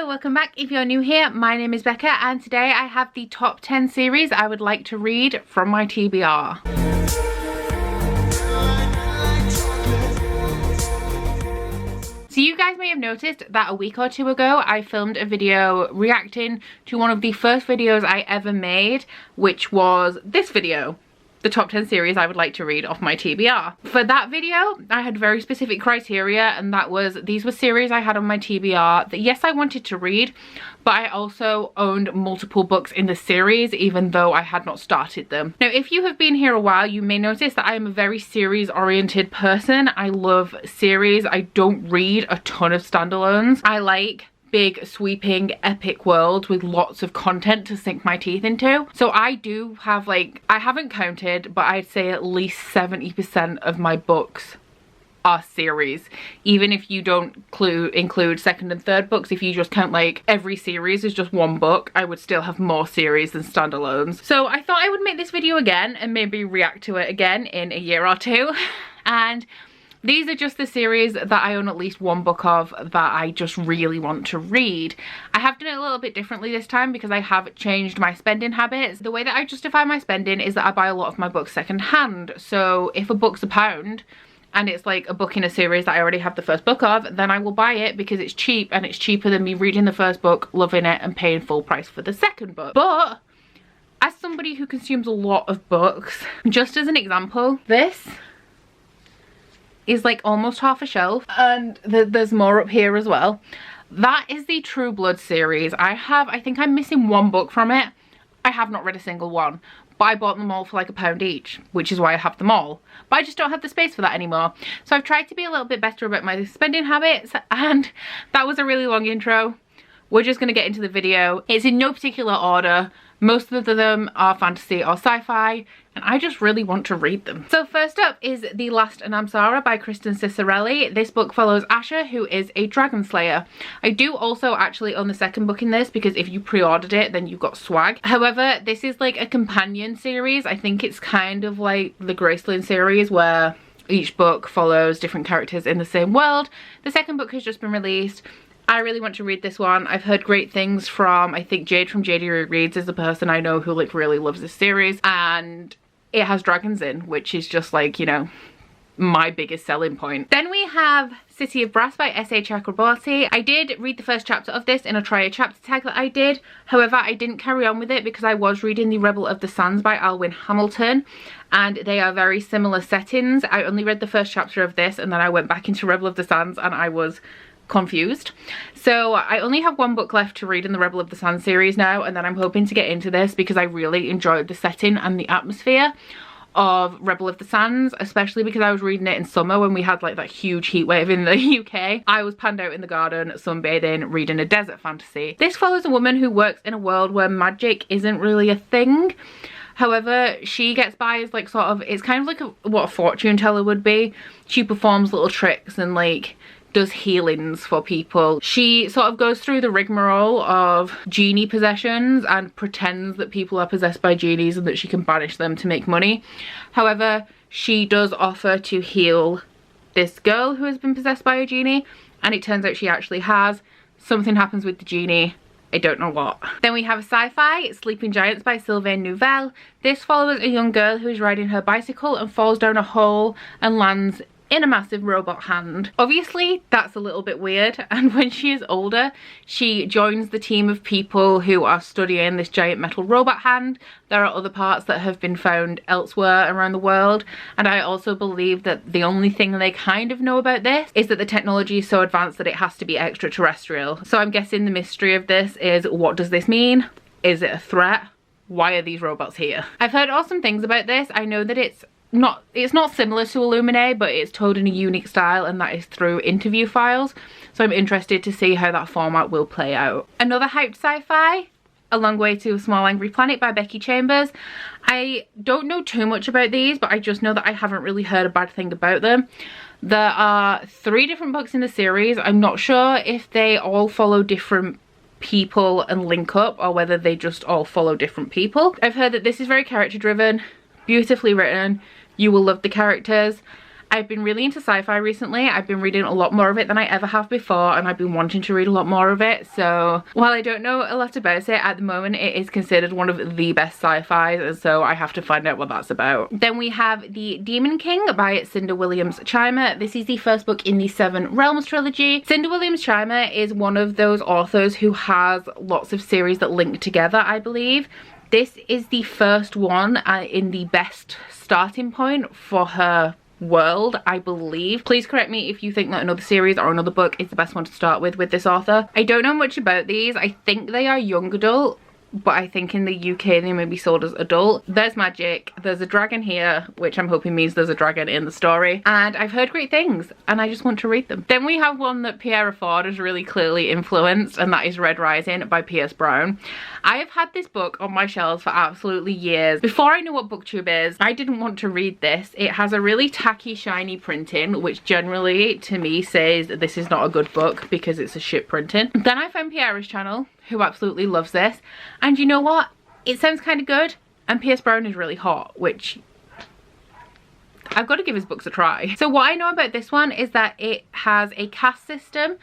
welcome back. If you're new here, my name is Becca and today I have the top 10 series I would like to read from my TBR. So you guys may have noticed that a week or two ago I filmed a video reacting to one of the first videos I ever made, which was this video. The top 10 series I would like to read off my TBR. For that video, I had very specific criteria, and that was these were series I had on my TBR that yes, I wanted to read, but I also owned multiple books in the series even though I had not started them. Now, if you have been here a while, you may notice that I am a very series oriented person. I love series. I don't read a ton of standalones. I like big sweeping epic worlds with lots of content to sink my teeth into. So I do have, like, I haven't counted, but I'd say at least 70% of my books are series. Even if you don't include second and third books, if you just count like every series is just one book, I would still have more series than standalones. So I thought I would make this video again and maybe react to it again in a year or two. And these are just the series that I own at least one book of that I just really want to read. I have done it a little bit differently this time because I have changed my spending habits. The way that I justify my spending is that I buy a lot of my books second hand. So if a book's £1 and it's like a book in a series that I already have the first book of, then I will buy it because it's cheap, and it's cheaper than me reading the first book, loving it, and paying full price for the second book. But as somebody who consumes a lot of books, just as an example, this is like almost half a shelf, and there's more up here as well. That is the True Blood series. I think I'm missing one book from it. I have not read a single one, but I bought them all for like £1 each, which is why I have them all. But I just don't have the space for that anymore. So I've tried to be a little bit better about my spending habits, and that was a really long intro. We're just gonna get into the video. It's in no particular order. Most of them are fantasy or sci-fi, and I just really want to read them. So first up is The Last and I'm Sara by Kristen Ciccarelli. This book follows Asher, who is a dragon slayer. I do also actually own the second book in this because if you pre-ordered it, then you got swag. However, this is like a companion series. I think it's kind of like the Graceland series where each book follows different characters in the same world. The second book has just been released. I really want to read this one. I've heard great things from, I think Jade from JD Reads is the person I know who like really loves this series, and it has dragons in, which is just like, you know, my biggest selling point. Then we have City of Brass by S.A. Chakraborty. I did read the first chapter of this in a try a chapter tag that I did. However, I didn't carry on with it because I was reading The Rebel of the Sands by Alwyn Hamilton, and they are very similar settings. I only read the first chapter of this and then I went back into Rebel of the Sands and I was confused. So I only have one book left to read in the Rebel of the Sand series now, and then I'm hoping to get into this because I really enjoyed the setting and the atmosphere of Rebel of the Sands, especially because I was reading it in summer when we had like that huge heat wave in the UK. I was panned out in the garden sunbathing, reading a desert fantasy. This follows a woman who works in a world where magic isn't really a thing. However, she gets by as like sort of, it's kind of like what a fortune teller would be. She performs little tricks and like does healings for people. She sort of goes through the rigmarole of genie possessions and pretends that people are possessed by genies and that she can banish them to make money. However, she does offer to heal this girl who has been possessed by a genie, and it turns out she actually has. Something happens with the genie. I don't know what. Then we have a sci-fi, Sleeping Giants by Silvia Nouvelle. This follows a young girl who is riding her bicycle and falls down a hole and lands in a massive robot hand. Obviously, that's a little bit weird, and when she is older, she joins the team of people who are studying this giant metal robot hand. There are other parts that have been found elsewhere around the world, and I also believe that the only thing they kind of know about this is that the technology is so advanced that it has to be extraterrestrial. So I'm guessing the mystery of this is, what does this mean? Is it a threat? Why are these robots here? I've heard awesome things about this. I know that it's not similar to Illuminated, but it's told in a unique style, and that is through interview files. So I'm interested to see how that format will play out. Another hyped sci-fi, A Long Way to a Small Angry Planet by Becky Chambers. I don't know too much about these, but I just know that I haven't really heard a bad thing about them. There are 3 different books in the series. I'm not sure if they all follow different people and link up, or whether they just all follow different people. I've heard that this is very character driven, beautifully written. You will love the characters, I've been really into sci-fi recently. I've been reading a lot more of it than I ever have before, and I've been wanting to read a lot more of it. So while I don't know a lot about it, at the moment it is considered one of the best sci-fis, and so I have to find out what that's about. Then we have The Demon King by Cinda Williams-Chimer. This is the first book in the Seven Realms trilogy. Cinda Williams-Chimer is one of those authors who has lots of series that link together, I believe. This is the first one in the best starting point for her world, I believe. Please correct me if you think that another series or another book is the best one to start with this author. I don't know much about these. I think they are young adult, but I think in the UK they may be sold as adult. There's magic, there's a dragon here, which I'm hoping means there's a dragon in the story, and I've heard great things and I just want to read them. Then we have one that Pierre Ford has really clearly influenced, and that is Red Rising by Pierce Brown. I have had this book on my shelves for absolutely years. Before I knew what booktube is, I didn't want to read this. It has a really tacky shiny printing, which generally to me says this is not a good book because it's a shit printing. Then I found Pierre's channel, who absolutely loves this, and you know what, it sounds kind of good, and Pierce Brown is really hot, which I've got to give his books a try. So what I know about this one is that it has a caste system,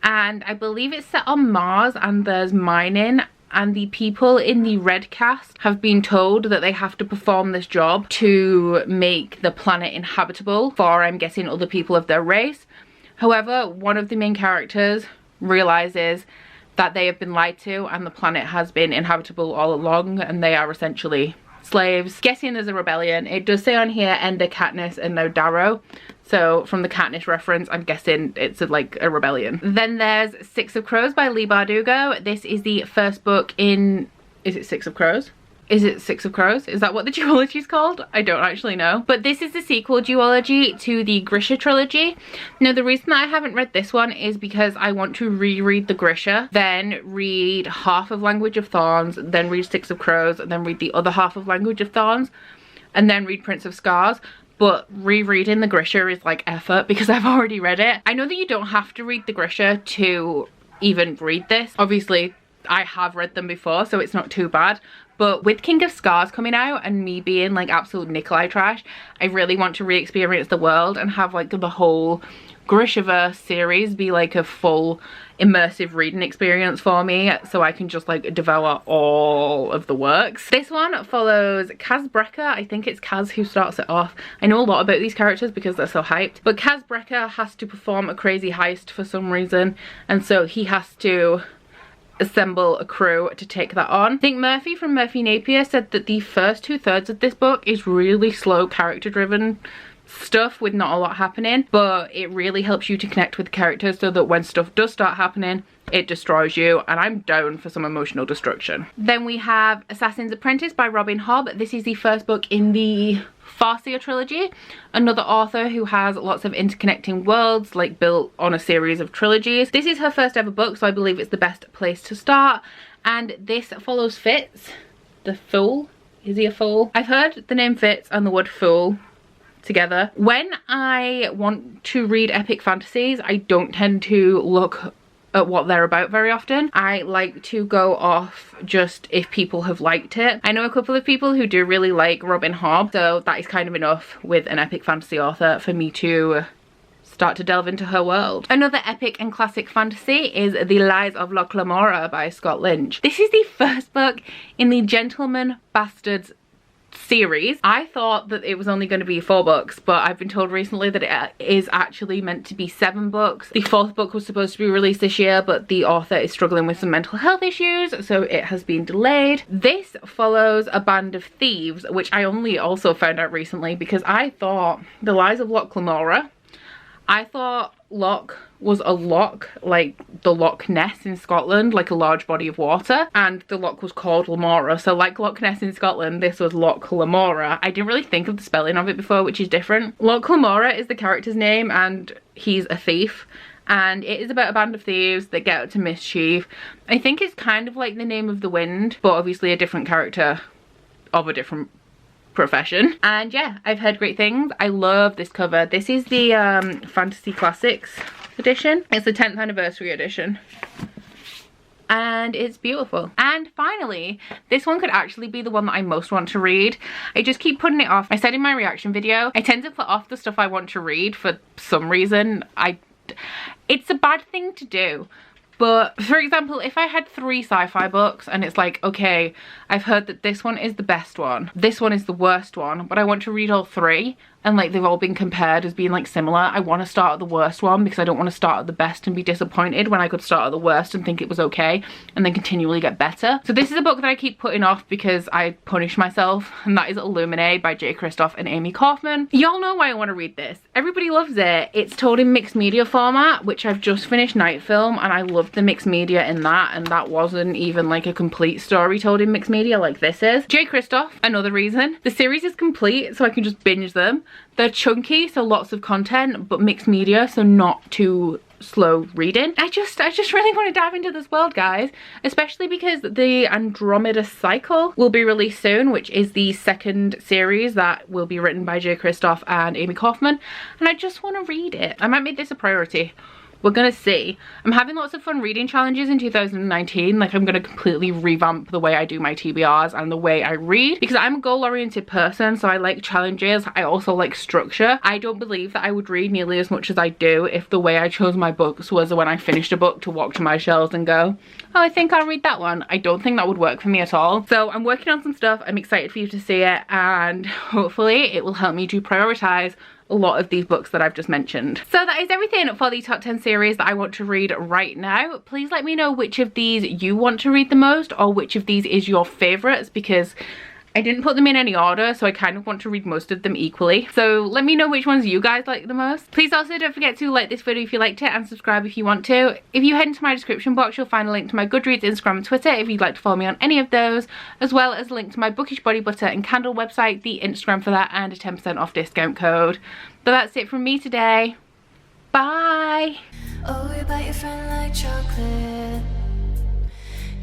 and I believe it's set on Mars, and there's mining, and the people in the red caste have been told that they have to perform this job to make the planet inhabitable for, I'm guessing, other people of their race. However, one of the main characters realizes that they have been lied to and the planet has been inhabitable all along, and they are essentially slaves. Guessing there's a rebellion. It does say on here Ender, Katniss and now Darrow, so from the Katniss reference I'm guessing it's like a rebellion. Then there's Six of Crows by Leigh Bardugo. This is the first book in, is it Six of Crows? Is it Six of Crows? Is that what the duology is called? I don't actually know. But this is the sequel duology to the Grisha trilogy. Now the reason that I haven't read this one is because I want to reread the Grisha, then read half of Language of Thorns, then read Six of Crows, then read the other half of Language of Thorns, and then read Prince of Scars. But rereading the Grisha is like effort because I've already read it. I know that you don't have to read the Grisha to even read this. Obviously, I have read them before, so it's not too bad. But with King of Scars coming out and me being like absolute Nikolai trash, I really want to re-experience the world and have like the whole Grishaverse series be like a full immersive reading experience for me, so I can just like devour all of the works. This one follows Kaz Brecker. I think it's Kaz who starts it off. I know a lot about these characters because they're so hyped, but Kaz Brecker has to perform a crazy heist for some reason, and so he has to assemble a crew to take that on. I think Murphy from Murphy Napier said that the first 2/3 of this book is really slow character driven stuff with not a lot happening, but it really helps you to connect with the characters so that when stuff does start happening it destroys you, and I'm down for some emotional destruction. Then we have Assassin's Apprentice by Robin Hobb. This is the first book in the Farseer trilogy, another author who has lots of interconnecting worlds like built on a series of trilogies. This is her first ever book, so I believe it's the best place to start, and this follows Fitz, the fool. Is he a fool? I've heard the name Fitz and the word fool together. When I want to read epic fantasies, I don't tend to look at what they're about very often. I like to go off just if people have liked it. I know a couple of people who do really like Robin Hobb, so that is kind of enough with an epic fantasy author for me to start to delve into her world. Another epic and classic fantasy is The Lies of Loch Lamora by Scott Lynch. This is the first book in the Gentleman Bastards series. I thought that it was only going to be 4 books, but I've been told recently that it is actually meant to be 7 books. The 4th book was supposed to be released this year, but the author is struggling with some mental health issues, so it has been delayed. This follows a band of thieves, which I only also found out recently because I thought The Lies of Loch Lamora, I thought Loch was a loch, like the Loch Ness in Scotland, like a large body of water, and the loch was called Lamora, so like Loch Ness in Scotland, this was Loch Lamora. I didn't really think of the spelling of it before, which is different. Loch Lamora is the character's name, and he's a thief, and it is about a band of thieves that get up to mischief. I think it's kind of like The Name of the Wind, but obviously a different character of a different profession. And yeah, I've heard great things. I love this cover. This is the Fantasy Classics edition. It's the 10th anniversary edition. and it's beautiful. And finally, this one could actually be the one that I most want to read. I just keep putting it off. I said in my reaction video, I tend to put off the stuff I want to read for some reason. It's a bad thing to do. But for example, if I had 3 sci-fi books and it's like, okay, I've heard that this one is the best one, this one is the worst one, but I want to read all 3 and like they've all been compared as being like similar, I want to start at the worst one because I don't want to start at the best and be disappointed when I could start at the worst and think it was okay and then continually get better. So this is a book that I keep putting off because I punish myself, and that is Illuminated by Kristoff and Amie Kaufman. Y'all know why I want to read this. Everybody loves it. It's told in mixed media format, which I've just finished Night Film, and I loved the mixed media in that, and that wasn't even like a complete story told in mixed media like this is. Kristoff, another reason. The series is complete, so I can just binge them. They're chunky, so lots of content, but mixed media, so not too slow reading. I just really want to dive into this world, guys, especially because the Andromeda Cycle will be released soon, which is the 2nd series that will be written by Kristoff and Amie Kaufman, and I just want to read it. I might make this a priority. We're gonna see. I'm having lots of fun reading challenges in 2019. Like, I'm gonna completely revamp the way I do my TBRs and the way I read, because I'm a goal-oriented person, so I like challenges. I also like structure. I don't believe that I would read nearly as much as I do if the way I chose my books was when I finished a book to walk to my shelves and go, oh, I think I'll read that one. I don't think that would work for me at all. So I'm working on some stuff. I'm excited for you to see it, and hopefully it will help me to prioritize a lot of these books that I've just mentioned. So that is everything for the top 10 series that I want to read right now. Please let me know which of these you want to read the most, or which of these is your favorites, because I didn't put them in any order, so I kind of want to read most of them equally. So let me know which ones you guys like the most. Please also don't forget to like this video if you liked it, and subscribe if you want to. If you head into my description box, you'll find a link to my Goodreads, Instagram and Twitter if you'd like to follow me on any of those, as well as a link to my Bookish body butter and candle website, the Instagram for that, and a 10% off discount code. But that's it from me today. Bye! Oh, you bite your friend like chocolate.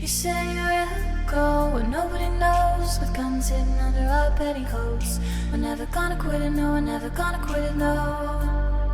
You say you'll go where nobody knows, with guns hidden under our petticoats. We're never gonna quit it, no, we're never gonna quit it, no.